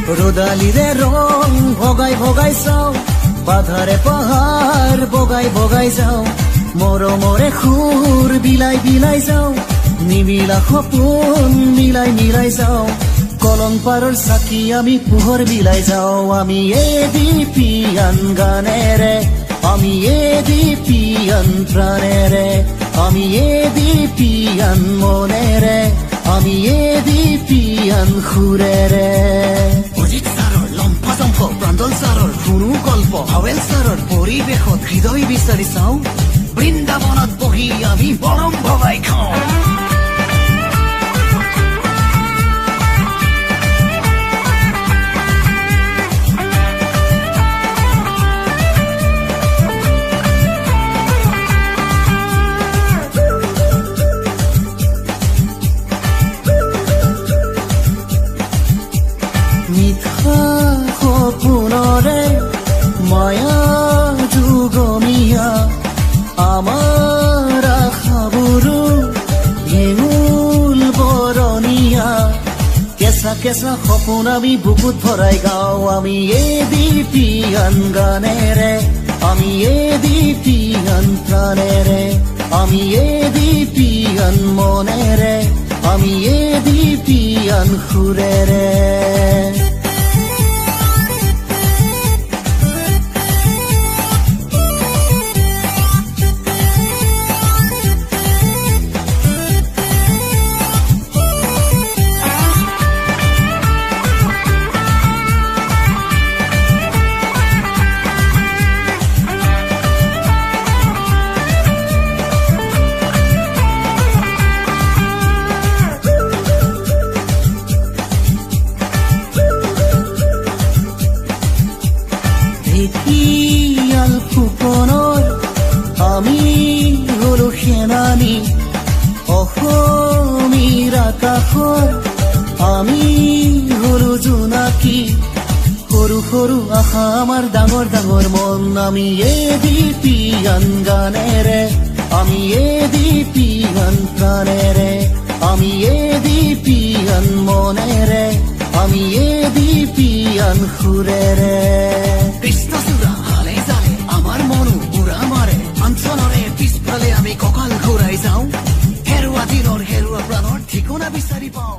ৰোদালিৰে ৰং ভগাই ভগাই চাও, বাধাৰে পাহাড় বগাই বগাই যাও, মৰমৰে সুৰ বিলাই বিলাই যাও, নিমিলা সপোন মিলাই মিলাই যাও, কলং পাৰৰ চাকি আমি পোহৰ বিলাই যাও। আমি এবিপিয়ান গানেৰে, আমি এবিপিয়ান প্ৰাণেৰে, আমি এবিপিয়ান মনেৰে, আমি এবিপিয়ান সুৰেৰে। অজিত ছাৰৰ লম্ফা চম্ফ, প্ৰাঞ্জল ছাৰৰ সৰু গল্প, হাৱেল ছাৰৰ পৰিৱেশত হৃদয় বিচাৰি চাওঁ, বৃন্দাবনত বহি আমি মৰম ভগাই খাওঁ। মিঠা সপোনৰে মায়া যুগমীয়া, আমাৰ আশাবোৰো ভেঙুল বৰণীয়া, কেঁচা কেঁচা সপোন আমি বুকুত ভৰাই গাওঁ। আমি এবিপিয়ান গানেৰে, আমি এবিপিয়ান প্ৰাণেৰে, আমি এবিপিয়ান মনেৰে, আমি এবিপিয়ান সুৰেৰে। ঢেকিয়াল ফুকনৰ আমি হলো সেনানী, অসমীৰ আকাশৰ আমি হলো জোনাকী, সৰু সৰু আশা আমাৰ ডাঙৰ ডাঙৰ মন। আমি এবিপিয়ান গানেৰে, আমি এবিপিয়ান প্ৰাণেৰে, আমি এবিপিয়ান মনেৰে, আমি এবিপিয়ান সুৰেৰে। কৃষ্ণচূড়া হালে জালে আমাৰ মনো উৰা মাৰে, অঞ্চলৰে পিছফালে আমি কঁকাল ঘূৰাই যাওঁ, হেৰুৱা দিনৰ হেৰুৱা প্ৰাণৰ ঠিকনা বিচাৰি পাওঁ।